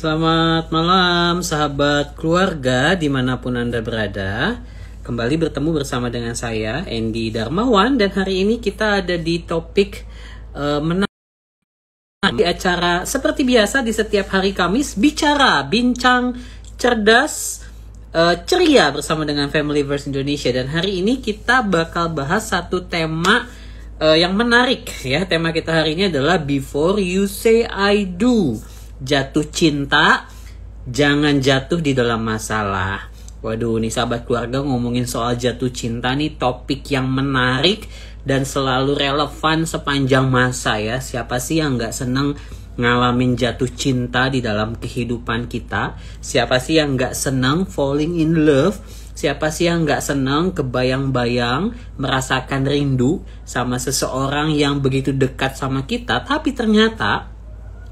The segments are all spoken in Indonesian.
Selamat malam sahabat keluarga dimanapun Anda berada. Kembali bertemu bersama dengan saya Andy Darmawan. Dan hari ini kita ada di topik menarik di acara seperti biasa di setiap hari Kamis. Bincang, cerdas, ceria bersama dengan Familyverse Indonesia. Dan hari ini kita bakal bahas satu tema yang menarik ya. Tema kita hari ini adalah Before You Say I Do. Jatuh cinta, jangan jatuh di dalam masalah. Waduh, nih sahabat keluarga, ngomongin soal jatuh cinta nih topik yang menarik dan selalu relevan sepanjang masa ya. Siapa sih yang gak seneng ngalamin jatuh cinta di dalam kehidupan kita? Siapa sih yang gak seneng falling in love? Siapa sih yang gak seneng kebayang-bayang merasakan rindu sama seseorang yang begitu dekat sama kita? Tapi ternyata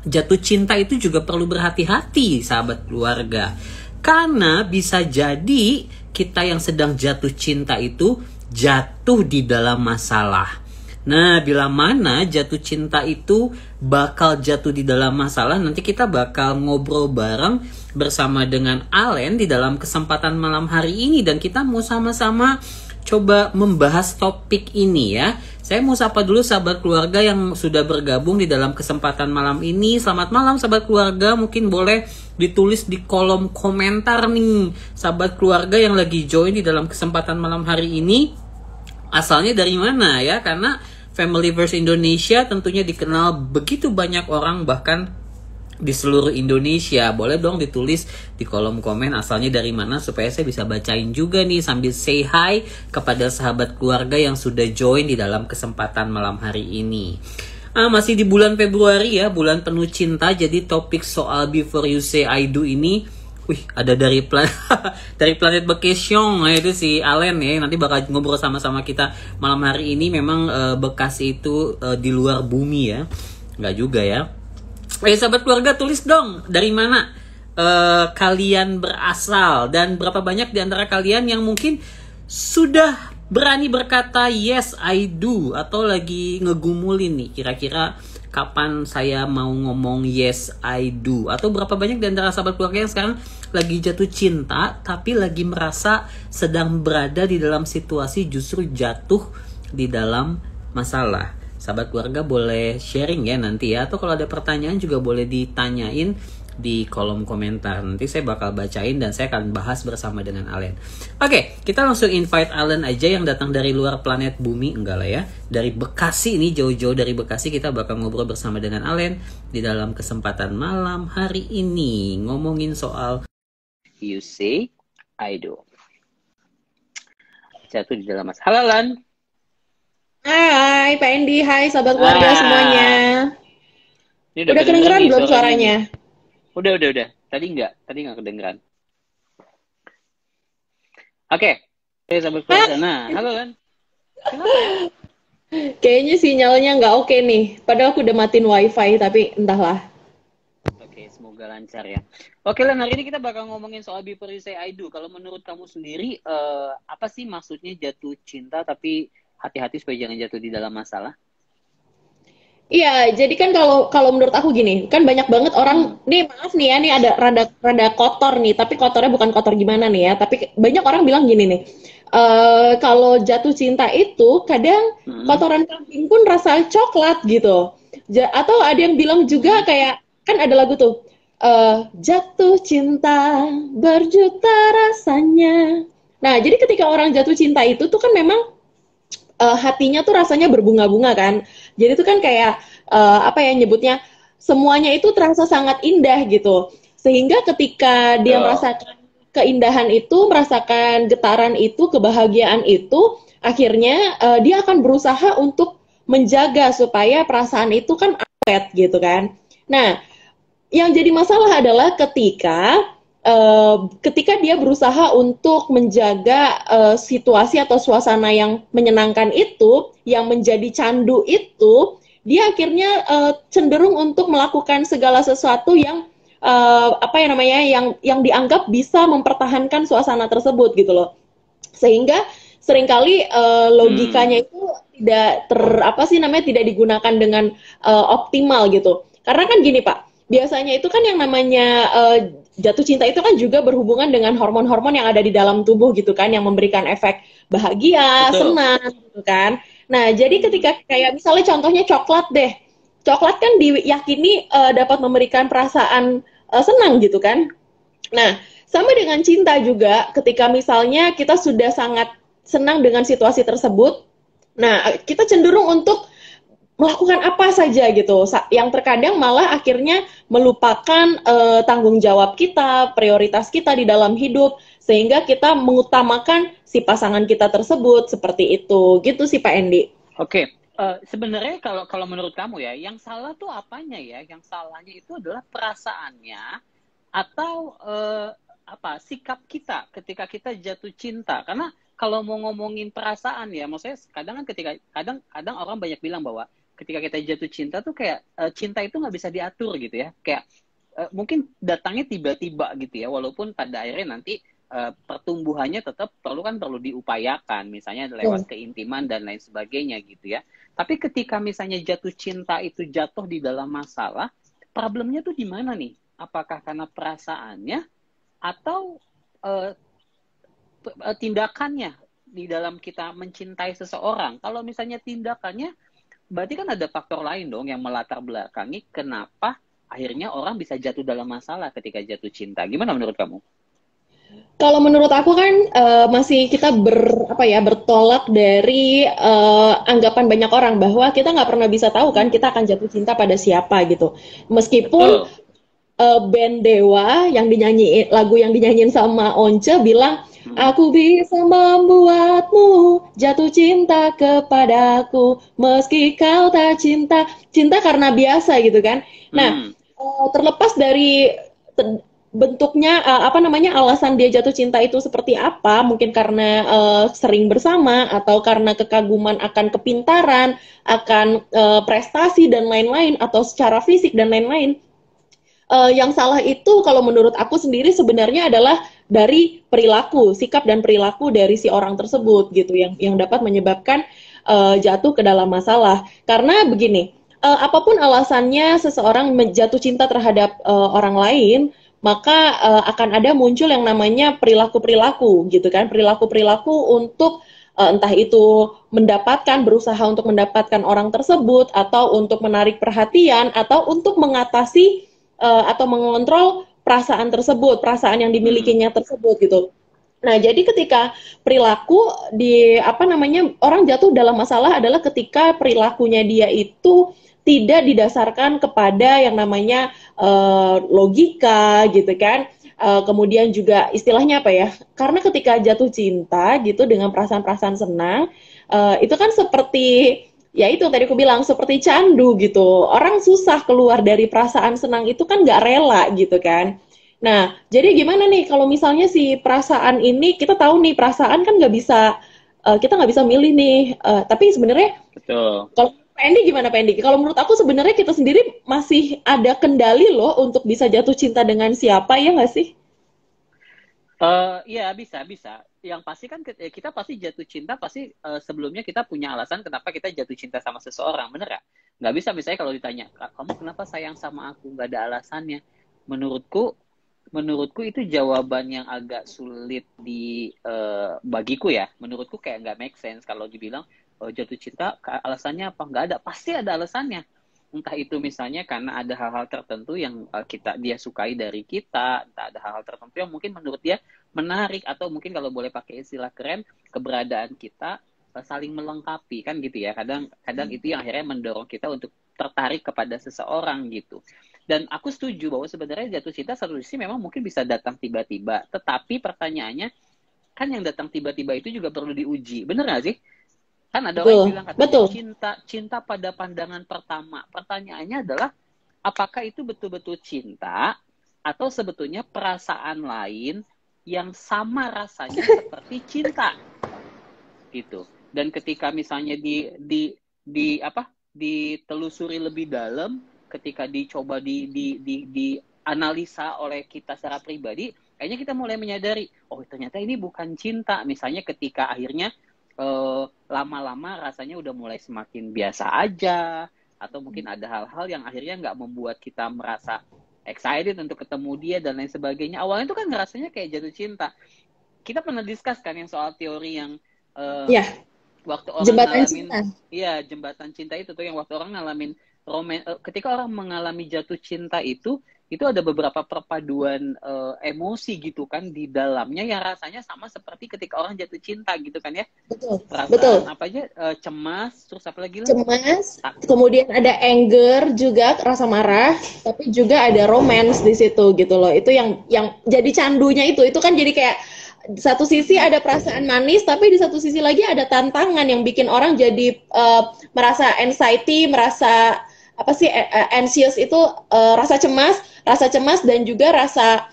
jatuh cinta itu juga perlu berhati-hati sahabat keluarga. Karena bisa jadi kita yang sedang jatuh cinta itu jatuh di dalam masalah. Nah, bila mana jatuh cinta itu bakal jatuh di dalam masalah, nanti kita bakal ngobrol bareng bersama dengan Alen di dalam kesempatan malam hari ini. Dan kita mau sama-sama coba membahas topik ini ya. Saya mau sapa dulu sahabat keluarga yang sudah bergabung di dalam kesempatan malam ini. Selamat malam sahabat keluarga. Mungkin boleh ditulis di kolom komentar nih sahabat keluarga yang lagi join di dalam kesempatan malam hari ini. Asalnya dari mana ya? Karena Familyverse Indonesia tentunya dikenal begitu banyak orang, bahkan di seluruh Indonesia. Boleh dong ditulis di kolom komen asalnya dari mana supaya saya bisa bacain juga nih sambil say hi kepada sahabat keluarga yang sudah join di dalam kesempatan malam hari ini. Masih di bulan Februari ya, bulan penuh cinta. Jadi topik soal Before You Say I Do ini ada dari dari planet Bekasi, itu si Alen ya. Nanti bakal ngobrol sama-sama kita malam hari ini. Memang Bekasi itu di luar bumi ya. Enggak juga ya. Sahabat keluarga, tulis dong dari mana kalian berasal dan berapa banyak di antara kalian yang mungkin sudah berani berkata yes I do atau lagi ngegumulin nih kira-kira kapan saya mau ngomong yes I do, atau berapa banyak di antara sahabat keluarga yang sekarang lagi jatuh cinta tapi lagi merasa sedang berada di dalam situasi justru jatuh di dalam masalah. Sahabat keluarga boleh sharing ya nanti ya. Atau kalau ada pertanyaan juga boleh ditanyain di kolom komentar. Nanti saya bakal bacain dan saya akan bahas bersama dengan Alen. Oke, kita langsung invite Alen aja yang datang dari luar planet bumi. Enggak lah ya. Dari Bekasi ini, jauh-jauh dari Bekasi kita bakal ngobrol bersama dengan Alen di dalam kesempatan malam hari ini. Ngomongin soal You Say I Do. Jatuh di dalam masalah. Halo Alen. Hai Pak Andy, hai sahabat keluarga semuanya. Udah kedengeran belum suaranya? Udah. Tadi nggak kedengeran. Oke, sahabat keluarga. Nah, halo kan? Kayaknya sinyalnya nggak oke nih. Padahal aku udah matiin wifi, tapi entahlah. Oke, semoga lancar ya. Oke Len, hari ini kita bakal ngomongin soal Before You Say I Do. Kalau menurut kamu sendiri, apa sih maksudnya jatuh cinta tapi hati-hati supaya jangan jatuh di dalam masalah? Iya, jadi kan kalau menurut aku gini, kan banyak banget orang, nih maaf nih ya, nih ada rada kotor nih, tapi kotornya bukan kotor gimana nih ya, tapi banyak orang bilang gini nih, kalau jatuh cinta itu kadang kotoran kambing pun rasa coklat gitu, atau ada yang bilang juga kayak, kan ada lagu tuh, jatuh cinta berjuta rasanya. Nah, jadi ketika orang jatuh cinta itu tuh kan memang hatinya tuh rasanya berbunga-bunga kan. Jadi itu kan kayak apa ya nyebutnya, semuanya itu terasa sangat indah gitu. Sehingga ketika dia merasakan keindahan itu, merasakan getaran itu, kebahagiaan itu, akhirnya dia akan berusaha untuk menjaga supaya perasaan itu kan awet gitu kan. Nah, yang jadi masalah adalah ketika dia berusaha untuk menjaga situasi atau suasana yang menyenangkan itu, yang menjadi candu itu, dia akhirnya cenderung untuk melakukan segala sesuatu yang yang dianggap bisa mempertahankan suasana tersebut gitu loh. Sehingga seringkali logikanya itu tidak tidak digunakan dengan optimal gitu. Karena kan gini Pak, biasanya itu kan yang namanya jatuh cinta itu kan juga berhubungan dengan hormon-hormon yang ada di dalam tubuh gitu kan, yang memberikan efek bahagia, Betul. senang gitu kan. Nah, jadi ketika kayak misalnya contohnya coklat deh. Coklat kan diyakini dapat memberikan perasaan senang gitu kan. Nah, sama dengan cinta juga, ketika misalnya kita sudah sangat senang dengan situasi tersebut, nah kita cenderung untuk melakukan apa saja gitu, yang terkadang malah akhirnya melupakan tanggung jawab kita, prioritas kita di dalam hidup, sehingga kita mengutamakan si pasangan kita tersebut seperti itu, gitu sih Pak Endi. Oke, sebenarnya kalau kalau menurut kamu ya, yang salah tuh apanya ya? Yang salahnya itu adalah perasaannya atau apa sikap kita ketika kita jatuh cinta? Karena kalau mau ngomongin perasaan ya, maksudnya kadang kan ketika kadang kadang orang banyak bilang bahwa ketika kita jatuh cinta tuh kayak cinta itu nggak bisa diatur gitu ya, kayak mungkin datangnya tiba-tiba gitu ya, walaupun pada akhirnya nanti pertumbuhannya tetap perlu diupayakan, misalnya lewat keintiman dan lain sebagainya gitu ya. Tapi ketika misalnya jatuh cinta itu jatuh di dalam masalah, problemnya tuh di mana nih? Apakah karena perasaannya atau uh, tindakannya di dalam kita mencintai seseorang? Kalau misalnya tindakannya, berarti kan ada faktor lain dong yang melatar belakangi kenapa akhirnya orang bisa jatuh dalam masalah ketika jatuh cinta. Gimana menurut kamu? Kalau menurut aku kan masih kita bertolak dari anggapan banyak orang bahwa kita nggak pernah bisa tahu kan kita akan jatuh cinta pada siapa gitu. Meskipun Betul. band Dewa yang dinyanyi lagu yang dinyanyiin sama Once bilang Hmm. aku bisa membuatmu jatuh cinta kepadaku meski kau tak cinta cinta karena biasa gitu kan. Nah, Hmm. terlepas dari bentuknya apa namanya alasan dia jatuh cinta itu seperti apa, mungkin karena sering bersama atau karena kekaguman akan kepintaran, akan prestasi dan lain-lain atau secara fisik dan lain-lain. Yang salah itu kalau menurut aku sendiri sebenarnya adalah dari perilaku, sikap dan perilaku dari si orang tersebut gitu yang dapat menyebabkan jatuh ke dalam masalah. Karena begini, apapun alasannya seseorang jatuh cinta terhadap orang lain, maka akan ada muncul yang namanya perilaku-perilaku gitu kan, perilaku-perilaku untuk entah itu berusaha untuk mendapatkan orang tersebut atau untuk menarik perhatian atau untuk mengatasi atau mengontrol perasaan tersebut, perasaan yang Hmm. dimilikinya tersebut gitu. Nah, jadi ketika perilaku di apa namanya orang jatuh dalam masalah adalah ketika perilakunya dia itu tidak didasarkan kepada yang namanya logika gitu kan. Kemudian juga istilahnya apa ya? Karena ketika jatuh cinta gitu dengan perasaan-perasaan senang, itu kan seperti ya itu tadi aku bilang seperti candu gitu. Orang susah keluar dari perasaan senang itu kan nggak rela gitu kan. Nah, jadi gimana nih kalau misalnya si perasaan ini kita tahu nih perasaan kan nggak bisa kita nggak bisa milih nih. Tapi sebenarnya Betul. kalau Pendi gimana Pendi? Kalau menurut aku sebenarnya kita sendiri masih ada kendali loh untuk bisa jatuh cinta dengan siapa ya nggak sih? Iya bisa bisa. Yang pasti kan kita pasti jatuh cinta pasti sebelumnya kita punya alasan kenapa kita jatuh cinta sama seseorang, bener gak? Nggak bisa misalnya kalau ditanya, kamu kenapa sayang sama aku? Nggak ada alasannya. Menurutku, menurutku itu jawaban yang agak sulit di bagiku ya. Menurutku kayak nggak make sense kalau dibilang jatuh cinta alasannya apa? Nggak ada, pasti ada alasannya. Entah itu misalnya karena ada hal-hal tertentu yang dia sukai dari kita, entah ada hal-hal tertentu yang mungkin menurut dia menarik atau mungkin kalau boleh pakai istilah keren keberadaan kita saling melengkapi kan gitu ya. Kadang itu yang akhirnya mendorong kita untuk tertarik kepada seseorang gitu. Dan aku setuju bahwa sebenarnya jatuh cinta satu sisi memang mungkin bisa datang tiba-tiba, tetapi pertanyaannya kan yang datang tiba-tiba itu juga perlu diuji, bener nggak sih? Kan ada orang yang Betul, bilang katanya betul. cinta pada pandangan pertama. Pertanyaannya adalah apakah itu betul-betul cinta atau sebetulnya perasaan lain yang sama rasanya seperti cinta gitu. Dan ketika misalnya di apa ditelusuri lebih dalam, ketika dicoba di analisa oleh kita secara pribadi, kayaknya kita mulai menyadari, oh ternyata ini bukan cinta. Misalnya ketika akhirnya lama-lama rasanya udah mulai semakin biasa aja, atau mungkin ada hal-hal yang akhirnya nggak membuat kita merasa excited untuk ketemu dia dan lain sebagainya. Awalnya tuh kan ngerasanya kayak jatuh cinta. Kita pernah discuss kan yang soal teori yang Ya, waktu orang jembatan ngalamin, cinta. iya, jembatan cinta itu tuh yang waktu orang ngalamin ketika orang mengalami jatuh cinta itu ada beberapa perpaduan emosi gitu kan di dalamnya yang rasanya sama seperti ketika orang jatuh cinta gitu kan ya. Betul, betul. Perasaan apa aja, cemas, terus apa lagi lah? Cemas, kemudian ada anger juga, rasa marah, tapi juga ada romance di situ gitu loh. Itu yang jadi candunya itu kan jadi kayak satu sisi ada perasaan manis, tapi di satu sisi lagi ada tantangan yang bikin orang jadi merasa anxiety, merasa apa sih anxious itu rasa cemas dan juga rasa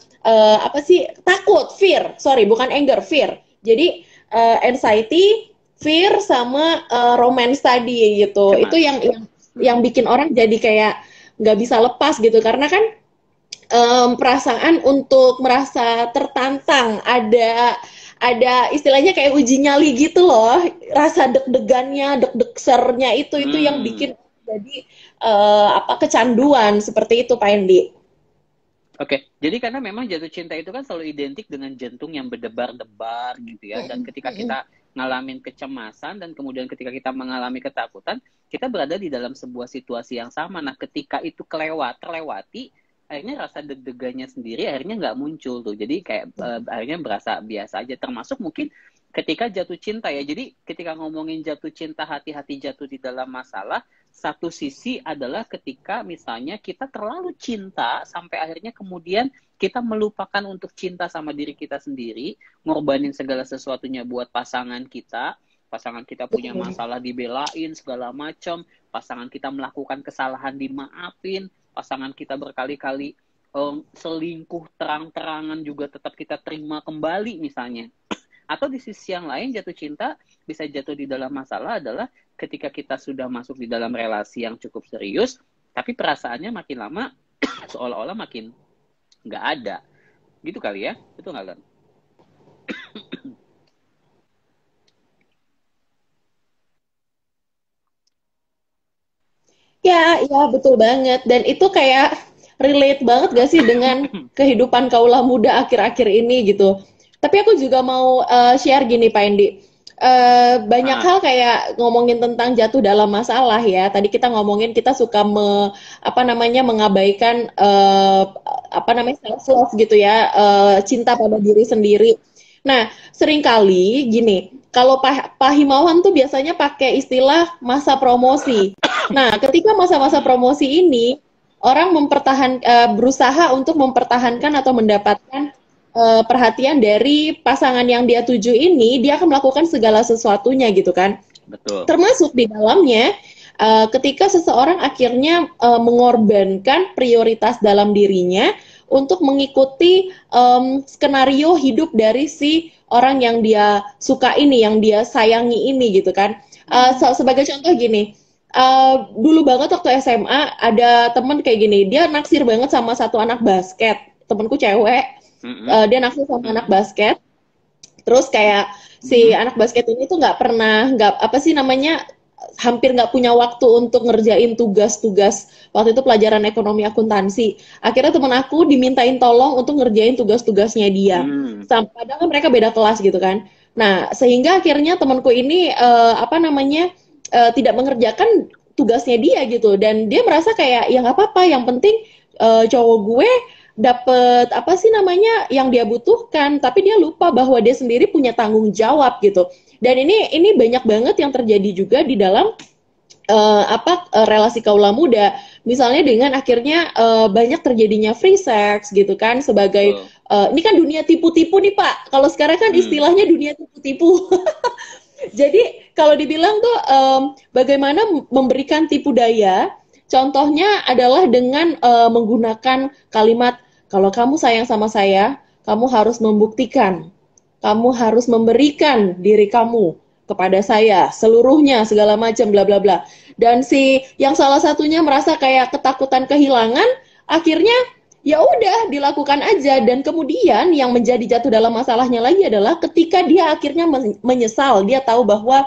apa sih takut, fear, sorry bukan anger, fear. Jadi anxiety, fear sama romance tadi gitu. Cemas. Itu yang bikin orang jadi kayak nggak bisa lepas gitu karena kan perasaan untuk merasa tertantang, ada istilahnya kayak uji nyali gitu loh, rasa deg-degannya, deg-degsernya itu yang bikin jadi apa kecanduan seperti itu Pak Endi. Oke, jadi karena memang jatuh cinta itu kan selalu identik dengan jantung yang berdebar-debar gitu ya, dan ketika kita ngalamin kecemasan dan kemudian ketika kita mengalami ketakutan, kita berada di dalam sebuah situasi yang sama. Nah, ketika itu terlewati, akhirnya rasa deg-degannya sendiri akhirnya nggak muncul tuh. Jadi kayak akhirnya berasa biasa aja. Termasuk mungkin ketika jatuh cinta ya. Jadi ketika ngomongin jatuh cinta, hati-hati jatuh di dalam masalah, satu sisi adalah ketika misalnya kita terlalu cinta sampai akhirnya kemudian kita melupakan untuk cinta sama diri kita sendiri, ngorbanin segala sesuatunya buat pasangan kita punya masalah dibelain segala macam, pasangan kita melakukan kesalahan dimaafin, pasangan kita berkali-kali selingkuh terang-terangan juga tetap kita terima kembali misalnya. Atau di sisi yang lain jatuh cinta bisa jatuh di dalam masalah adalah ketika kita sudah masuk di dalam relasi yang cukup serius, tapi perasaannya makin lama seolah-olah makin nggak ada. Gitu kali ya? Itu nggak, Len? Ya, betul banget. Dan itu kayak relate banget gak sih dengan kehidupan kaulah muda akhir-akhir ini gitu. Tapi aku juga mau share gini Pak Endi. Banyak hal kayak ngomongin tentang jatuh dalam masalah ya. Tadi kita ngomongin kita suka mengabaikan self love gitu ya, cinta pada diri sendiri. Nah, seringkali gini, kalau Pak Himawan tuh biasanya pakai istilah masa promosi. Nah, ketika masa-masa promosi ini, orang berusaha untuk mempertahankan atau mendapatkan perhatian dari pasangan yang dia tuju ini, dia akan melakukan segala sesuatunya gitu kan. Betul. Termasuk di dalamnya, ketika seseorang akhirnya mengorbankan prioritas dalam dirinya untuk mengikuti skenario hidup dari si orang yang dia suka ini, yang dia sayangi ini gitu kan. Sebagai contoh gini, dulu banget waktu SMA ada temen kayak gini, dia naksir banget sama satu anak basket, temenku cewek, dia naksir sama anak basket, terus kayak si anak basket ini tuh hampir nggak punya waktu untuk ngerjain tugas-tugas. Waktu itu pelajaran ekonomi akuntansi. Akhirnya temen aku dimintain tolong untuk ngerjain tugas-tugasnya dia. Padahal mereka beda kelas gitu kan. Nah, sehingga akhirnya temanku ini tidak mengerjakan tugasnya dia gitu. Dan dia merasa kayak ya nggak apa-apa, yang penting cowok gue dapet yang dia butuhkan, tapi dia lupa bahwa dia sendiri punya tanggung jawab gitu. Dan ini banyak banget yang terjadi juga di dalam relasi kaula muda. Misalnya dengan akhirnya banyak terjadinya free sex gitu kan, sebagai ini kan dunia tipu-tipu nih Pak. Kalau sekarang kan istilahnya dunia tipu-tipu. Jadi kalau dibilang tuh bagaimana memberikan tipu daya, contohnya adalah dengan menggunakan kalimat, kalau kamu sayang sama saya, kamu harus membuktikan, kamu harus memberikan diri kamu kepada saya seluruhnya, segala macam bla bla bla. Dan si yang salah satunya merasa kayak ketakutan kehilangan, akhirnya ya udah dilakukan aja. Dan kemudian yang menjadi jatuh dalam masalahnya lagi adalah ketika dia akhirnya menyesal, dia tahu bahwa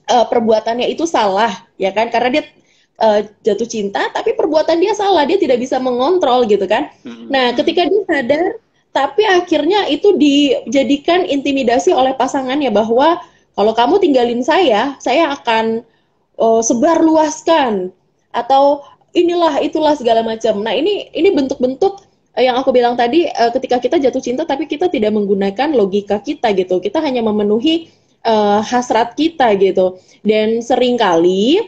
perbuatannya itu salah, ya kan? Karena dia jatuh cinta, tapi perbuatan dia salah, dia tidak bisa mengontrol gitu kan. Nah, ketika dia sadar, tapi akhirnya itu dijadikan intimidasi oleh pasangannya bahwa kalau kamu tinggalin saya akan sebarluaskan atau inilah itulah segala macam. Nah, ini bentuk-bentuk yang aku bilang tadi, ketika kita jatuh cinta tapi kita tidak menggunakan logika kita gitu. Kita hanya memenuhi hasrat kita gitu. Dan seringkali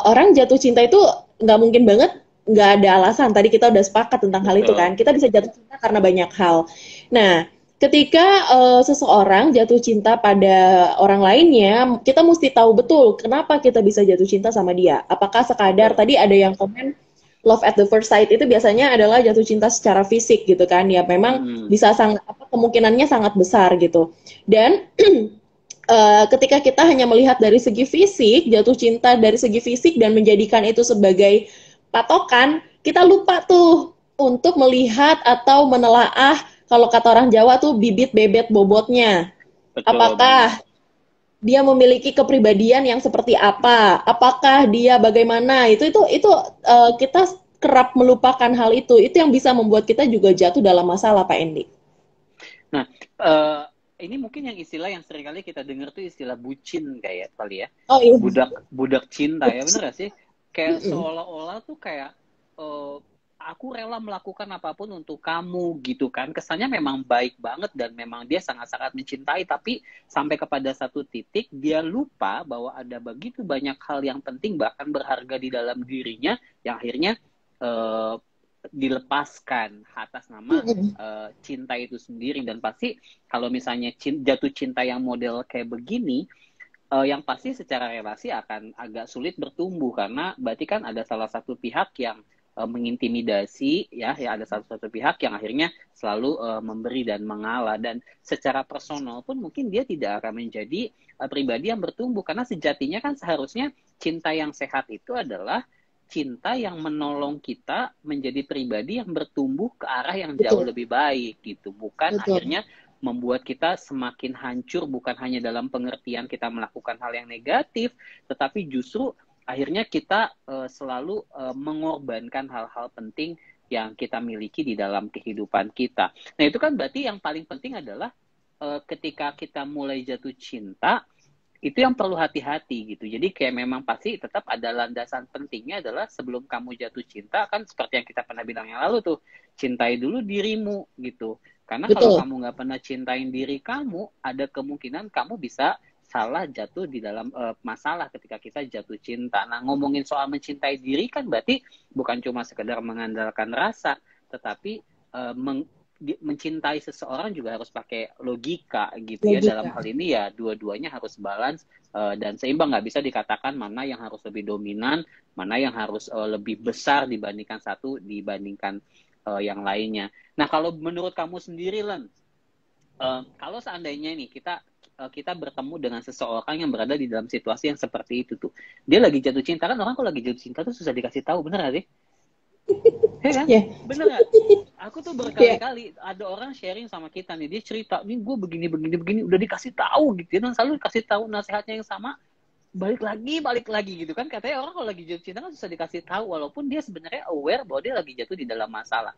orang jatuh cinta itu nggak mungkin banget nggak ada alasan. Tadi kita udah sepakat tentang hal itu kan. Kita bisa jatuh cinta karena banyak hal. Nah, ketika seseorang jatuh cinta pada orang lainnya, kita mesti tahu betul kenapa kita bisa jatuh cinta sama dia. Apakah sekadar tadi ada yang komen love at the first sight itu biasanya adalah jatuh cinta secara fisik gitu kan. Ya memang bisa sangat kemungkinannya sangat besar gitu. Dan ketika kita hanya melihat dari segi fisik, jatuh cinta dari segi fisik dan menjadikan itu sebagai patokan, kita lupa tuh untuk melihat atau menelaah kalau kata orang Jawa tuh bibit bebet bobotnya. Betul, apakah dia memiliki kepribadian yang seperti apa? Apakah dia bagaimana? Itu kita kerap melupakan hal itu. Itu yang bisa membuat kita juga jatuh dalam masalah, Pak Endi. Nah, ini mungkin yang istilah yang seringkali kita dengar tuh istilah bucin kayak kali ya. Oh, iya. Budak cinta ya, bener gak sih? Kayak seolah-olah tuh kayak aku rela melakukan apapun untuk kamu gitu kan. Kesannya memang baik banget dan memang dia sangat-sangat mencintai, tapi sampai kepada satu titik dia lupa bahwa ada begitu banyak hal yang penting bahkan berharga di dalam dirinya yang akhirnya dilepaskan atas nama cinta itu sendiri. Dan pasti kalau misalnya jatuh cinta yang model kayak begini, yang pasti secara relasi akan agak sulit bertumbuh karena berarti kan ada salah satu pihak yang mengintimidasi ya ada satu pihak yang akhirnya selalu memberi dan mengalah, dan secara personal pun mungkin dia tidak akan menjadi pribadi yang bertumbuh karena sejatinya kan seharusnya cinta yang sehat itu adalah cinta yang menolong kita menjadi pribadi yang bertumbuh ke arah yang jauh lebih baik gitu, bukan akhirnya membuat kita semakin hancur, bukan hanya dalam pengertian kita melakukan hal yang negatif, tetapi justru akhirnya kita selalu mengorbankan hal-hal penting yang kita miliki di dalam kehidupan kita. Nah itu kan berarti yang paling penting adalah ketika kita mulai jatuh cinta, itu yang perlu hati-hati gitu. Jadi kayak memang pasti tetap ada landasan pentingnya adalah sebelum kamu jatuh cinta, kan seperti yang kita pernah bilang yang lalu tuh, cintai dulu dirimu gitu. Karena kalau kamu nggak pernah cintain diri kamu, ada kemungkinan kamu bisa salah jatuh di dalam masalah ketika kita jatuh cinta. Nah, ngomongin soal mencintai diri kan berarti bukan cuma sekedar mengandalkan rasa, tetapi mencintai seseorang juga harus pakai logika gitu ya. Dalam hal ini ya dua-duanya harus balance dan seimbang. Nggak bisa dikatakan mana yang harus lebih dominan, mana yang harus lebih besar dibandingkan satu dibandingkan yang lainnya. Nah, kalau menurut kamu sendiri, Len, kalau seandainya nih kita bertemu dengan seseorang yang berada di dalam situasi yang seperti itu tuh, dia lagi jatuh cinta, kan orang kalau lagi jatuh cinta tuh susah dikasih tahu, bener gak sih? Hey, kan? Yeah. Bener gak? Aku tuh berkali-kali ada orang sharing sama kita nih, dia cerita, nih gue begini, udah dikasih tahu gitu, dan selalu dikasih tahu nasihatnya yang sama, balik lagi gitu kan. Katanya orang kalau lagi jatuh cinta kan susah dikasih tahu, walaupun dia sebenarnya aware bahwa dia lagi jatuh di dalam masalah.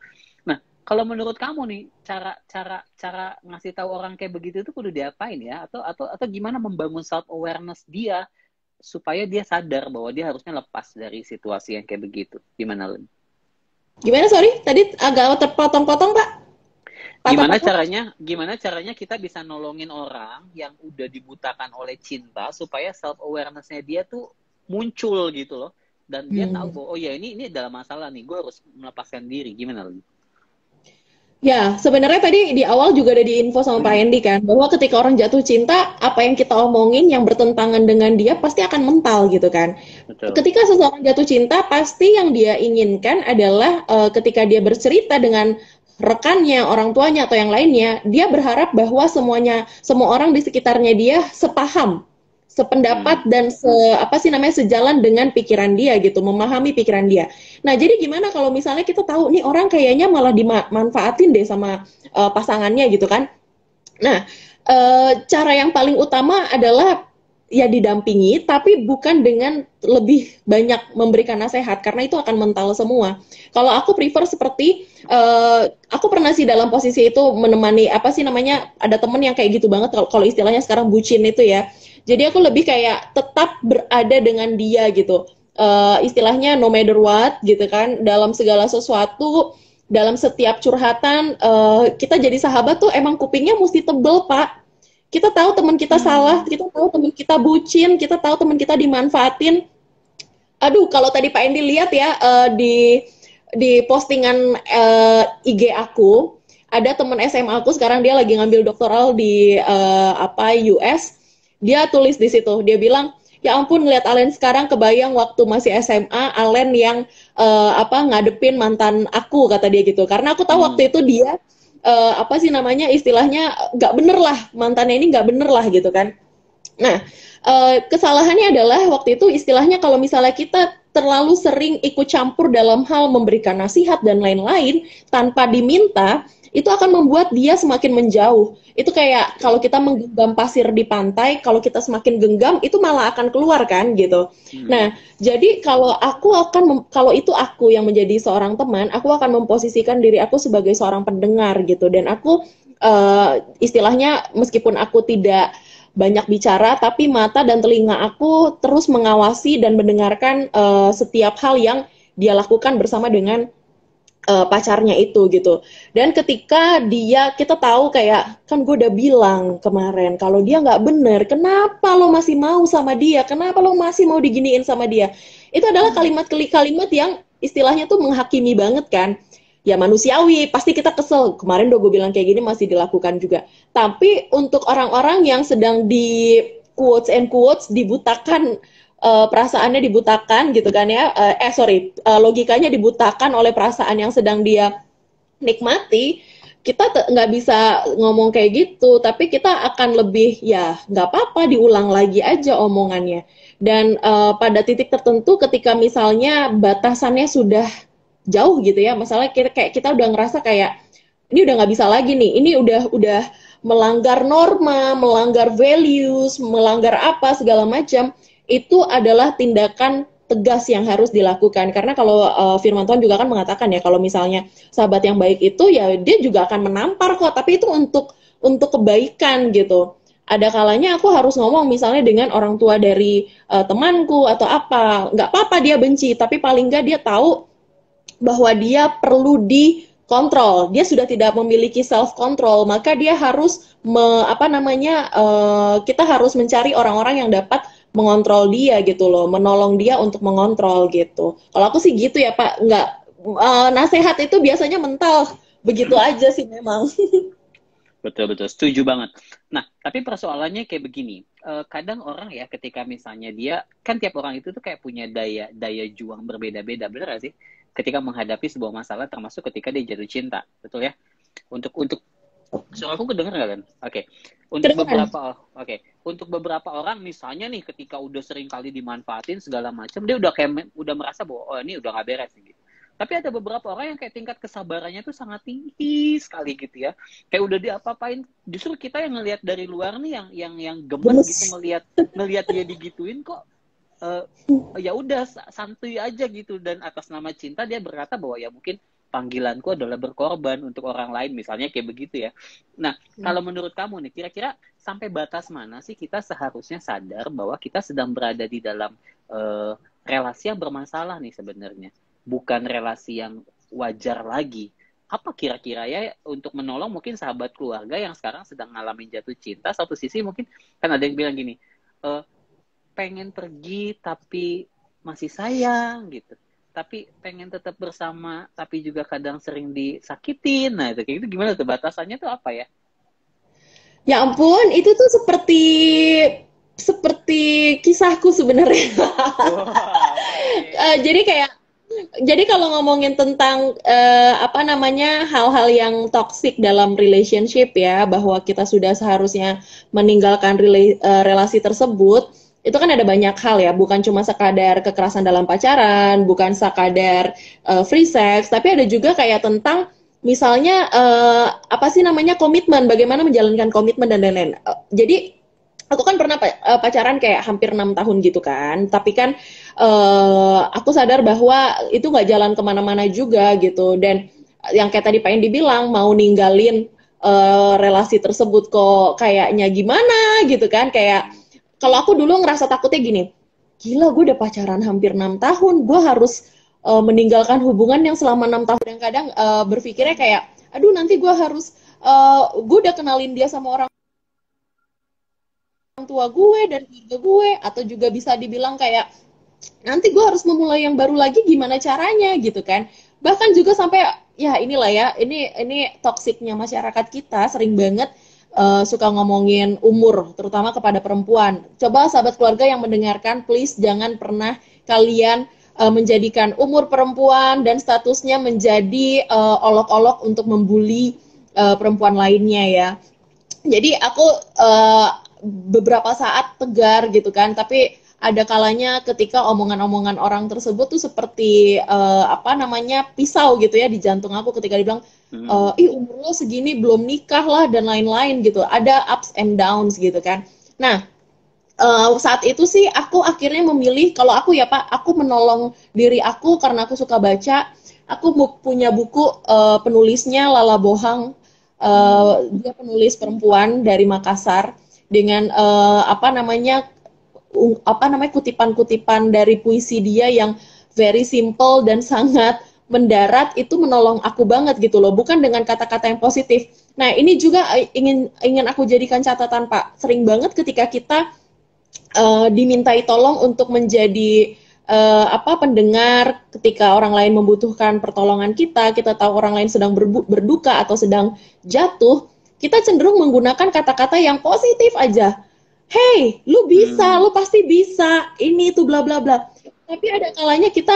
Nah, kalau menurut kamu nih, cara ngasih tahu orang kayak begitu tuh kudu diapain ya? Atau gimana membangun self awareness dia supaya dia sadar bahwa dia harusnya lepas dari situasi yang kayak begitu? Gimana, Len? Gimana, sorry? Tadi agak terpotong-potong, Pak. Gimana caranya kita bisa nolongin orang yang udah dibutakan oleh cinta supaya self awareness-nya dia tuh muncul gitu loh, dan dia tahu bahwa oh ya ini dalam masalah nih, gue harus melepaskan diri. Gimana, Len? Ya, sebenarnya tadi di awal juga ada diinfo sama Pak Endi kan, bahwa ketika orang jatuh cinta, apa yang kita omongin yang bertentangan dengan dia pasti akan mental gitu kan. Betul. Ketika seseorang jatuh cinta, pasti yang dia inginkan adalah ketika dia bercerita dengan rekannya, orang tuanya atau yang lainnya, dia berharap bahwa semua orang di sekitarnya dia sepaham, sependapat dan sejalan dengan pikiran dia gitu, memahami pikiran dia. Nah, jadi gimana kalau misalnya kita tahu nih orang kayaknya malah dimanfaatin deh sama pasangannya gitu kan. Nah, cara yang paling utama adalah ya didampingi, tapi bukan dengan lebih banyak memberikan nasihat, karena itu akan mental semua. Kalau aku prefer seperti, aku pernah sih dalam posisi itu menemani, apa sih namanya, ada temen yang kayak gitu banget, kalau istilahnya sekarang bucin itu ya. Jadi aku lebih kayak tetap berada dengan dia gitu. Istilahnya no matter what gitu kan, dalam segala sesuatu, dalam setiap curhatan, kita jadi sahabat tuh emang kupingnya mesti tebel, Pak. Kita tahu teman kita salah, kita tahu teman kita bucin, kita tahu teman kita dimanfaatin. Aduh, kalau tadi Pak Endi lihat ya, di postingan IG aku, ada teman SMA aku sekarang dia lagi ngambil doktoral di US. Dia tulis di situ, dia bilang, ya ampun ngeliat Alen sekarang kebayang waktu masih SMA, Alen yang ngadepin mantan aku, kata dia gitu. Karena aku tahu waktu itu dia apa sih namanya, istilahnya nggak bener lah, mantannya ini nggak bener lah gitu kan. Nah, kesalahannya adalah waktu itu istilahnya kalau misalnya kita terlalu sering ikut campur dalam hal memberikan nasihat dan lain-lain tanpa diminta, itu akan membuat dia semakin menjauh. Itu kayak kalau kita menggenggam pasir di pantai, kalau kita semakin genggam, itu malah akan keluar kan gitu. Nah, jadi kalau itu aku yang menjadi seorang teman, aku akan memposisikan diri aku sebagai seorang pendengar gitu. Dan aku istilahnya meskipun aku tidak banyak bicara, tapi mata dan telinga aku terus mengawasi dan mendengarkan setiap hal yang dia lakukan bersama dengan pacarnya itu gitu. Dan ketika kita tahu kayak, kan gue udah bilang kemarin kalau dia nggak bener, kenapa lo masih mau sama dia, kenapa lo masih mau diginiin sama dia, itu adalah kalimat-kalimat yang istilahnya tuh menghakimi banget kan. Ya manusiawi, pasti kita kesel, kemarin udah gue bilang kayak gini masih dilakukan juga. Tapi untuk orang-orang yang sedang di quotes and quotes dibutakan, perasaannya dibutakan gitu kan ya, logikanya dibutakan oleh perasaan yang sedang dia nikmati, kita nggak bisa ngomong kayak gitu, tapi kita akan lebih, ya nggak apa-apa diulang lagi aja omongannya. Dan pada titik tertentu ketika misalnya batasannya sudah jauh gitu ya, masalah kita udah ngerasa kayak, ini udah nggak bisa lagi nih, ini udah melanggar norma, melanggar values, melanggar apa segala macam, itu adalah tindakan tegas yang harus dilakukan. Karena kalau firman Tuhan juga kan mengatakan ya, kalau misalnya sahabat yang baik itu ya dia juga akan menampar kok, tapi itu untuk kebaikan gitu. Ada kalanya aku harus ngomong misalnya dengan orang tua dari temanku atau apa, nggak apa-apa dia benci, tapi paling nggak dia tahu bahwa dia perlu dikontrol. Dia sudah tidak memiliki self control, maka dia harus kita harus mencari orang-orang yang dapat mengontrol dia gitu loh, menolong dia untuk mengontrol gitu. Kalau aku sih gitu ya Pak, nggak nasihat itu biasanya mental, begitu aja sih memang. Betul, setuju banget. Nah, tapi persoalannya kayak begini, kadang orang ya ketika misalnya dia, kan tiap orang itu tuh kayak punya daya juang berbeda-beda, bener gak sih? Ketika menghadapi sebuah masalah, termasuk ketika dia jatuh cinta, betul ya? Untuk suara aku kedengar nggak kan? Oke. Untuk beberapa orang misalnya nih ketika udah sering kali dimanfaatin segala macam, dia udah merasa bahwa oh ini udah nggak beres gitu. Tapi ada beberapa orang yang kayak tingkat kesabarannya tuh sangat tinggi sekali gitu ya. Kayak udah diapa-apain, justru kita yang ngelihat dari luar nih yang gemes gitu ngelihat dia digituin kok. Ya udah santuy aja gitu, dan atas nama cinta dia berkata bahwa ya mungkin panggilanku adalah berkorban untuk orang lain, misalnya kayak begitu ya. Nah, kalau menurut kamu nih, kira-kira sampai batas mana sih kita seharusnya sadar bahwa kita sedang berada di dalam relasi yang bermasalah nih sebenarnya, bukan relasi yang wajar lagi. Apa kira-kira ya untuk menolong mungkin sahabat keluarga yang sekarang sedang ngalamin jatuh cinta? Satu sisi mungkin kan ada yang bilang gini, pengen pergi tapi masih sayang gitu, tapi pengen tetap bersama tapi juga kadang sering disakitin. Nah itu kayak gitu gimana tuh, batasannya tuh apa ya? Ya ampun, itu tuh seperti kisahku sebenarnya. Jadi kalau ngomongin tentang hal-hal yang toxic dalam relationship ya, bahwa kita sudah seharusnya meninggalkan relasi tersebut, itu kan ada banyak hal ya, bukan cuma sekadar kekerasan dalam pacaran, bukan sekadar free sex, tapi ada juga kayak tentang misalnya komitmen, bagaimana menjalankan komitmen dan lain-lain. Jadi aku kan pernah pacaran kayak hampir 6 tahun gitu kan, tapi kan aku sadar bahwa itu nggak jalan kemana-mana juga gitu. Dan yang kayak tadi Pak Endi bilang mau ninggalin relasi tersebut kok kayaknya gimana gitu kan. Kayak kalau aku dulu ngerasa takutnya gini, gila gue udah pacaran hampir 6 tahun, gue harus meninggalkan hubungan yang selama 6 tahun. Yang kadang berpikirnya kayak, aduh nanti gue harus gue udah kenalin dia sama orang tua gue dan keluarga gue, atau juga bisa dibilang kayak nanti gue harus memulai yang baru lagi, gimana caranya gitu kan. Bahkan juga sampai ya inilah ya, ini toksiknya masyarakat kita sering banget suka ngomongin umur terutama kepada perempuan. Coba sahabat keluarga yang mendengarkan, please jangan pernah kalian menjadikan umur perempuan dan statusnya menjadi olok-olok untuk membuli perempuan lainnya ya. Jadi aku beberapa saat tegar gitu kan, tapi ada kalanya ketika omongan-omongan orang tersebut tuh seperti apa namanya pisau gitu ya di jantung aku, ketika dibilang ih umur lo segini belum nikah lah dan lain-lain gitu. Ada ups and downs gitu kan. Nah, saat itu sih aku akhirnya memilih, kalau aku ya Pak, aku menolong diri aku karena aku suka baca. Aku punya buku penulisnya Lala Bohang. Dia penulis perempuan dari Makassar dengan apa namanya kutipan-kutipan dari puisi dia yang very simple dan sangat mendarat, itu menolong aku banget gitu loh, bukan dengan kata-kata yang positif. Nah, ini juga ingin aku jadikan catatan Pak. Sering banget ketika kita dimintai tolong untuk menjadi pendengar ketika orang lain membutuhkan pertolongan kita, kita tahu orang lain sedang berduka atau sedang jatuh, kita cenderung menggunakan kata-kata yang positif aja. Hey, lu bisa, lu pasti bisa, ini itu bla bla bla. Tapi ada kalanya kita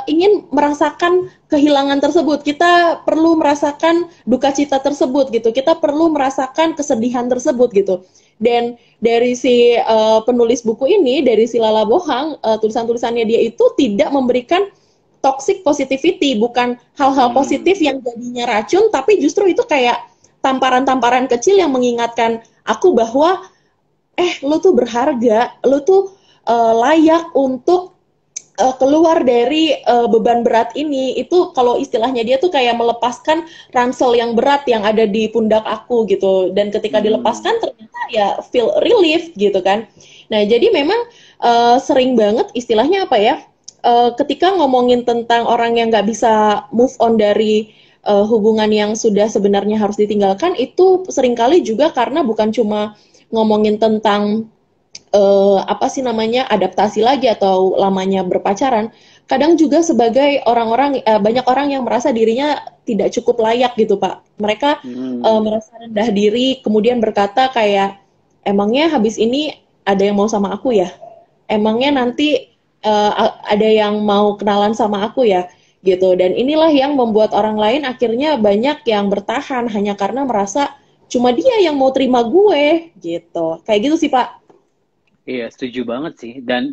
ingin merasakan kehilangan tersebut. Kita perlu merasakan duka cita tersebut gitu. Kita perlu merasakan kesedihan tersebut gitu. Dan dari si penulis buku ini, dari si Lala Bohang, tulisan-tulisannya dia itu tidak memberikan toxic positivity, bukan hal-hal positif yang jadinya racun, tapi justru itu kayak tamparan-tamparan kecil yang mengingatkan aku bahwa lo tuh berharga, lo tuh layak untuk keluar dari beban berat ini. Itu kalau istilahnya dia tuh kayak melepaskan ransel yang berat yang ada di pundak aku gitu. Dan ketika dilepaskan ternyata ya feel relief gitu kan. Nah, jadi memang sering banget istilahnya apa ya, ketika ngomongin tentang orang yang nggak bisa move on dari hubungan yang sudah sebenarnya harus ditinggalkan, itu seringkali juga karena bukan cuma ngomongin tentang apa sih namanya adaptasi lagi atau lamanya berpacaran, kadang juga sebagai orang-orang banyak orang yang merasa dirinya tidak cukup layak gitu Pak. Mereka merasa rendah diri, kemudian berkata kayak, emangnya habis ini ada yang mau sama aku ya? Emangnya nanti ada yang mau kenalan sama aku ya? Gitu. Dan inilah yang membuat orang lain akhirnya banyak yang bertahan hanya karena merasa cuma dia yang mau terima gue gitu. Kayak gitu sih Pak. Iya, setuju banget sih. Dan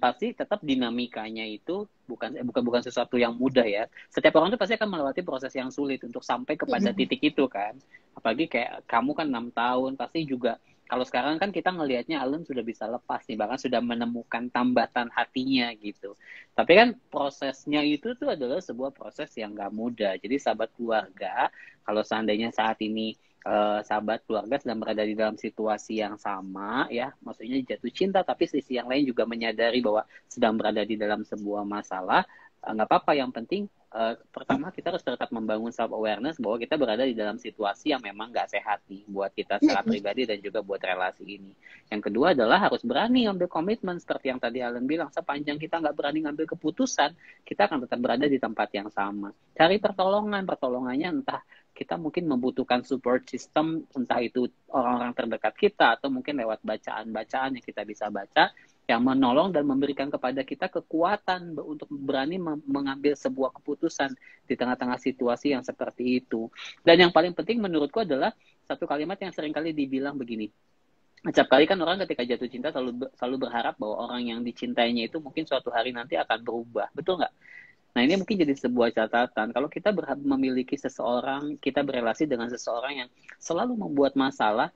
pasti tetap dinamikanya itu bukan sesuatu yang mudah ya. Setiap orang tuh pasti akan melewati proses yang sulit untuk sampai kepada titik itu kan. Apalagi kayak kamu kan 6 tahun, pasti juga kalau sekarang kan kita ngelihatnya Alun sudah bisa lepas nih, bahkan sudah menemukan tambatan hatinya gitu. Tapi kan prosesnya itu tuh adalah sebuah proses yang gak mudah. Jadi sahabat keluarga, kalau seandainya saat ini sahabat keluarga sedang berada di dalam situasi yang sama ya, maksudnya jatuh cinta tapi sisi yang lain juga menyadari bahwa sedang berada di dalam sebuah masalah, nggak apa-apa. Yang penting pertama kita harus tetap membangun self awareness bahwa kita berada di dalam situasi yang memang nggak sehat nih buat kita secara pribadi dan juga buat relasi ini. Yang kedua adalah harus berani ngambil komitmen seperti yang tadi Alan bilang. Sepanjang kita nggak berani ngambil keputusan, kita akan tetap berada di tempat yang sama. Cari pertolongannya entah kita mungkin membutuhkan support system, entah itu orang-orang terdekat kita atau mungkin lewat bacaan-bacaan yang kita bisa baca yang menolong dan memberikan kepada kita kekuatan untuk berani mengambil sebuah keputusan di tengah-tengah situasi yang seperti itu. Dan yang paling penting menurutku adalah satu kalimat yang seringkali dibilang begini. Setiap kali kan orang ketika jatuh cinta selalu berharap bahwa orang yang dicintainya itu mungkin suatu hari nanti akan berubah. Betul nggak? Nah, ini mungkin jadi sebuah catatan. Kalau kita memiliki seseorang, kita berelasi dengan seseorang yang selalu membuat masalah,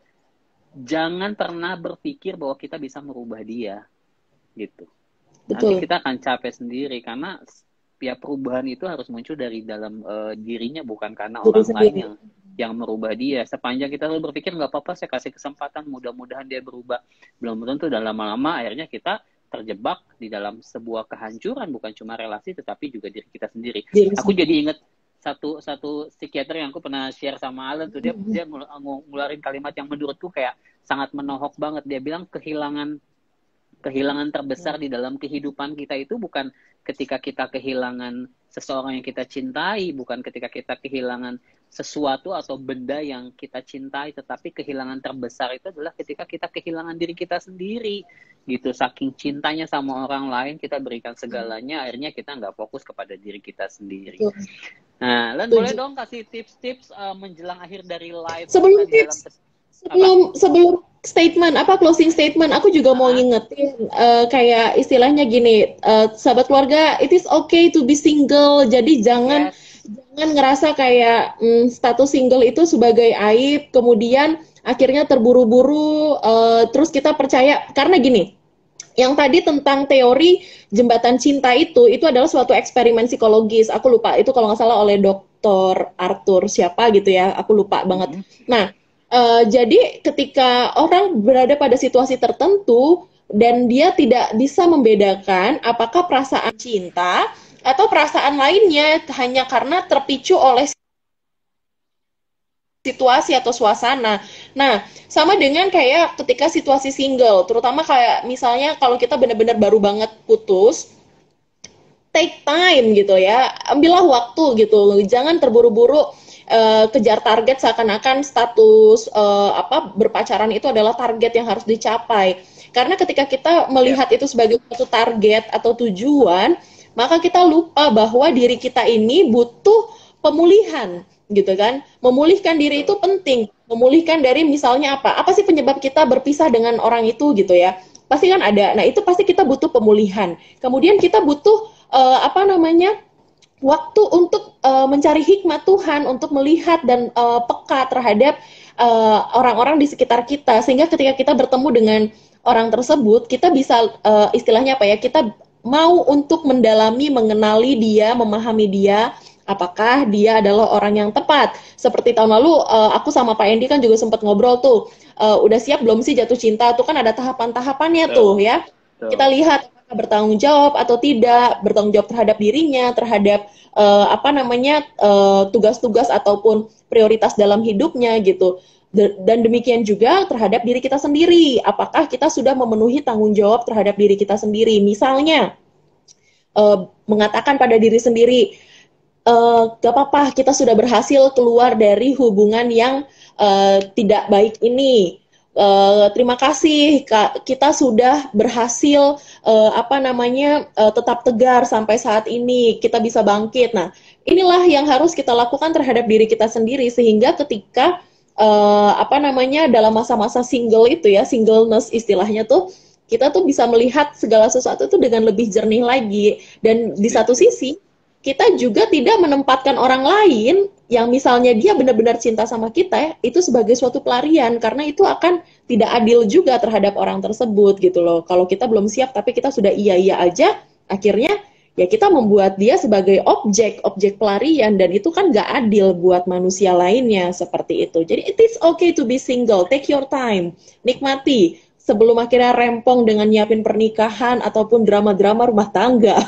jangan pernah berpikir bahwa kita bisa merubah dia gitu. Nanti Betul. kita akan capek sendiri karena ya perubahan itu harus muncul dari dalam dirinya, bukan karena Diri orang lain sendiri. yang merubah dia. Sepanjang kita selalu berpikir nggak apa-apa, saya kasih kesempatan, mudah-mudahan dia berubah, belum tentu, dan lama-lama akhirnya kita terjebak di dalam sebuah kehancuran, bukan cuma relasi tetapi juga diri kita sendiri. Diri Aku sendiri. jadi inget satu psikiater yang aku pernah share sama Alan tuh, dia ngeluarin kalimat yang menurutku kayak sangat menohok banget. Dia bilang kehilangan terbesar di dalam kehidupan kita itu bukan ketika kita kehilangan seseorang yang kita cintai, bukan ketika kita kehilangan sesuatu atau benda yang kita cintai, tetapi kehilangan terbesar itu adalah ketika kita kehilangan diri kita sendiri gitu. Saking cintanya sama orang lain, kita berikan segalanya, akhirnya kita nggak fokus kepada diri kita sendiri. Betul. Nah, Len, boleh dong kasih tips-tips menjelang akhir dari live Sebelum kita di dalam tips, sebelum statement closing statement, aku juga mau ngingetin kayak istilahnya gini, sahabat keluarga, it is okay to be single. Jadi jangan ngerasa kayak status single itu sebagai aib, kemudian akhirnya terburu-buru, terus kita percaya karena gini. Yang tadi tentang teori jembatan cinta itu adalah suatu eksperimen psikologis. Aku lupa itu kalau nggak salah oleh Dr. Arthur siapa gitu ya. Aku lupa banget. Nah, jadi ketika orang berada pada situasi tertentu dan dia tidak bisa membedakan apakah perasaan cinta atau perasaan lainnya hanya karena terpicu oleh situasi atau suasana. Nah, sama dengan kayak ketika situasi single, terutama kayak misalnya kalau kita benar-benar baru banget putus, take time gitu ya, ambillah waktu gitu, jangan terburu-buru kejar target seakan-akan status berpacaran itu adalah target yang harus dicapai. Karena ketika kita melihat itu sebagai suatu target atau tujuan, maka kita lupa bahwa diri kita ini butuh pemulihan gitu kan. Memulihkan diri itu penting. Memulihkan dari misalnya apa sih penyebab kita berpisah dengan orang itu gitu ya. Pasti kan ada. Nah, itu pasti kita butuh pemulihan. Kemudian kita butuh waktu untuk mencari hikmat Tuhan, untuk melihat dan peka terhadap orang-orang di sekitar kita, sehingga ketika kita bertemu dengan orang tersebut, kita bisa istilahnya kita mau untuk mendalami, mengenali dia, memahami dia, apakah dia adalah orang yang tepat. Seperti tahun lalu aku sama Pak Endi kan juga sempat ngobrol tuh, udah siap belum sih jatuh cinta, tuh kan ada tahapan-tahapannya tuh ya. Kita lihat apakah bertanggung jawab atau tidak, bertanggung jawab terhadap dirinya, terhadap tugas-tugas ataupun prioritas dalam hidupnya gitu. Dan demikian juga terhadap diri kita sendiri, apakah kita sudah memenuhi tanggung jawab terhadap diri kita sendiri. Misalnya mengatakan pada diri sendiri, gak apa-apa, kita sudah berhasil keluar dari hubungan yang tidak baik ini. Terima kasih, kita sudah berhasil tetap tegar sampai saat ini, kita bisa bangkit. Nah, inilah yang harus kita lakukan terhadap diri kita sendiri, sehingga ketika dalam masa-masa single itu ya, singleness istilahnya tuh, kita tuh bisa melihat segala sesuatu tuh dengan lebih jernih lagi. Dan di satu sisi kita juga tidak menempatkan orang lain yang misalnya dia benar-benar cinta sama kita itu sebagai suatu pelarian, karena itu akan tidak adil juga terhadap orang tersebut gitu loh. Kalau kita belum siap tapi kita sudah iya-iya aja, akhirnya ya kita membuat dia sebagai objek pelarian, dan itu kan gak adil buat manusia lainnya seperti itu. Jadi it is okay to be single, take your time, nikmati sebelum akhirnya rempong dengan nyiapin pernikahan ataupun drama-drama rumah tangga.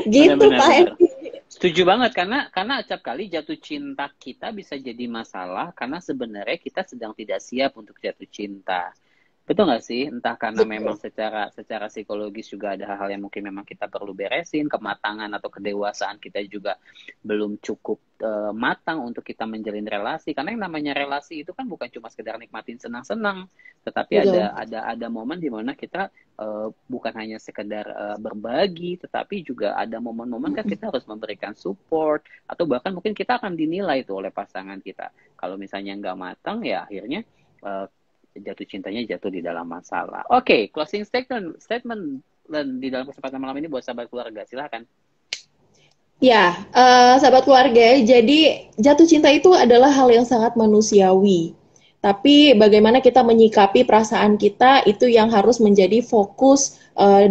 Gitu Pak Endi. Setuju banget, karena acap kali jatuh cinta kita bisa jadi masalah karena sebenarnya kita sedang tidak siap untuk jatuh cinta. Betul nggak sih? Entah karena memang secara psikologis juga ada hal-hal yang mungkin memang kita perlu beresin, kematangan atau kedewasaan kita juga belum cukup matang untuk kita menjalin relasi. Karena yang namanya relasi itu kan bukan cuma sekedar nikmatin senang-senang, tetapi ada momen di mana kita bukan hanya sekedar berbagi, tetapi juga ada momen-momen kan kita harus memberikan support, atau bahkan mungkin kita akan dinilai tuh oleh pasangan kita. Kalau misalnya nggak matang, ya akhirnya jatuh cintanya jatuh di dalam masalah. Oke, closing statement di dalam kesempatan malam ini buat sahabat keluarga, silahkan. Ya, sahabat keluarga, jadi jatuh cinta itu adalah hal yang sangat manusiawi. Tapi bagaimana kita menyikapi perasaan kita itu yang harus menjadi fokus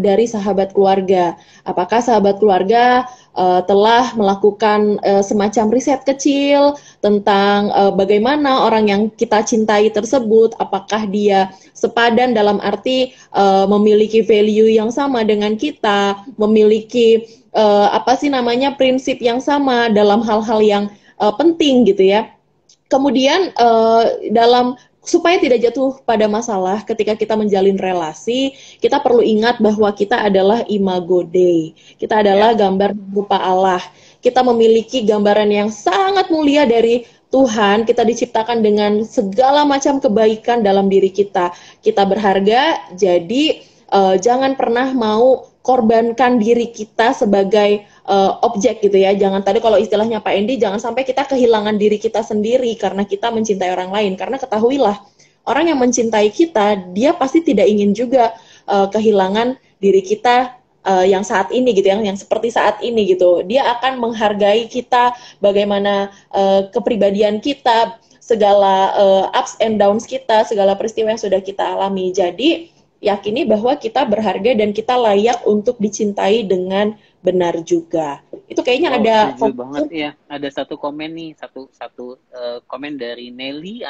dari sahabat keluarga. Apakah sahabat keluarga telah melakukan semacam riset kecil tentang bagaimana orang yang kita cintai tersebut, apakah dia sepadan dalam arti memiliki value yang sama dengan kita, memiliki prinsip yang sama dalam hal-hal yang penting gitu ya. Kemudian supaya tidak jatuh pada masalah ketika kita menjalin relasi, kita perlu ingat bahwa kita adalah imago Dei. Kita adalah gambar rupa Allah. Kita memiliki gambaran yang sangat mulia dari Tuhan. Kita diciptakan dengan segala macam kebaikan dalam diri kita. Kita berharga, jadi jangan pernah mau korbankan diri kita sebagai objek gitu ya. Jangan, tadi kalau istilahnya Pak Endi, jangan sampai kita kehilangan diri kita sendiri karena kita mencintai orang lain. Karena ketahuilah, orang yang mencintai kita, dia pasti tidak ingin juga kehilangan diri kita yang saat ini gitu, yang seperti saat ini gitu. Dia akan menghargai kita, bagaimana kepribadian kita, segala ups and downs kita, segala peristiwa yang sudah kita alami. Jadi yakini bahwa kita berharga dan kita layak untuk dicintai dengan benar juga. Itu kayaknya ada banget ya. Ada satu komen nih, satu komen dari Nelly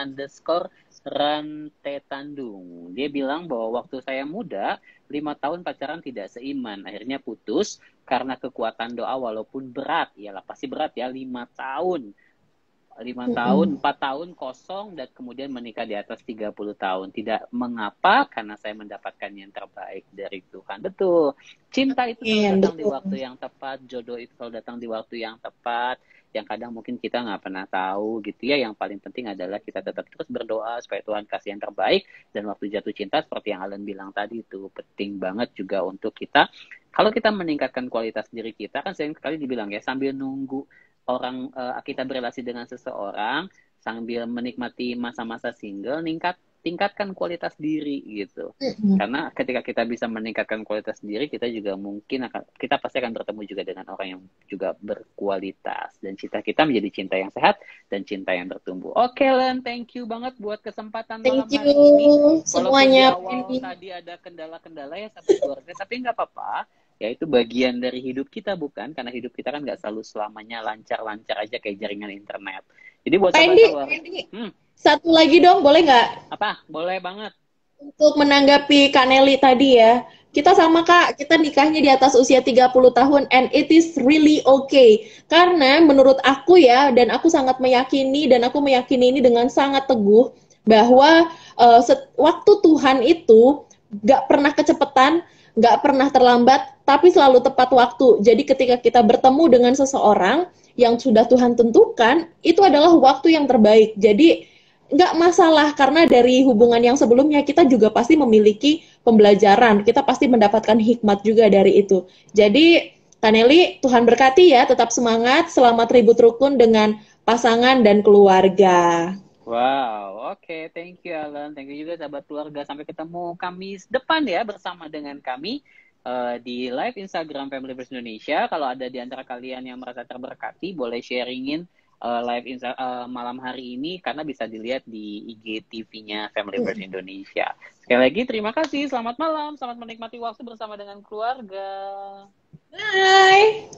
_Rantetandung. Dia bilang bahwa waktu saya muda, 5 tahun pacaran tidak seiman. Akhirnya putus karena kekuatan doa walaupun berat. Yalah pasti berat ya, 5 tahun. 5 tahun, 4 tahun kosong, dan kemudian menikah di atas 30 tahun. Tidak mengapa, karena saya mendapatkan yang terbaik dari Tuhan. Betul. Cinta itu selalu datang di waktu yang tepat. Jodoh itu selalu datang di waktu yang tepat. Yang kadang mungkin kita nggak pernah tahu gitu ya. Yang paling penting adalah kita tetap terus berdoa supaya Tuhan kasih yang terbaik. Dan waktu jatuh cinta, seperti yang Alan bilang tadi, itu penting banget juga untuk kita. Kalau kita meningkatkan kualitas diri kita, kan sering kali dibilang ya, sambil nunggu orang kita berelasi dengan seseorang, sambil menikmati masa-masa single, tingkatkan kualitas diri gitu. Karena ketika kita bisa meningkatkan kualitas diri, kita juga kita pasti akan bertemu juga dengan orang yang juga berkualitas, dan cinta kita menjadi cinta yang sehat dan cinta yang bertumbuh. Oke Len, thank you banget buat kesempatan malam hari ini. Semuanya. Walaupun di awal tadi ada kendala-kendala ya sampai keluarga, tapi nggak apa-apa. Ya itu bagian dari hidup kita, bukan? Karena hidup kita kan nggak selalu selamanya lancar-lancar aja kayak jaringan internet. Jadi buat Pendi, satu lagi dong, boleh nggak? Apa? Boleh banget. Untuk menanggapi Kak Nelly tadi ya, kita sama Kak, kita nikahnya di atas usia 30 tahun and it is really okay. Karena menurut aku ya, dan aku sangat meyakini, dan aku meyakini ini dengan sangat teguh, bahwa waktu Tuhan itu nggak pernah kecepatan, nggak pernah terlambat, tapi selalu tepat waktu. Jadi ketika kita bertemu dengan seseorang yang sudah Tuhan tentukan, itu adalah waktu yang terbaik. Jadi nggak masalah, karena dari hubungan yang sebelumnya kita juga pasti memiliki pembelajaran, kita pasti mendapatkan hikmat juga dari itu. Jadi Kaneli, Tuhan berkati ya, tetap semangat, selamat ribut rukun dengan pasangan dan keluarga. Wow, oke, thank you Alan, thank you juga sahabat keluarga. Sampai ketemu Kamis depan ya bersama dengan kami di live Instagram Family Verse Indonesia. Kalau ada di antara kalian yang merasa terberkati, boleh sharingin live malam hari ini, karena bisa dilihat di IGTV-nya Family Verse Indonesia. Sekali lagi terima kasih, selamat malam, selamat menikmati waktu bersama dengan keluarga. Bye.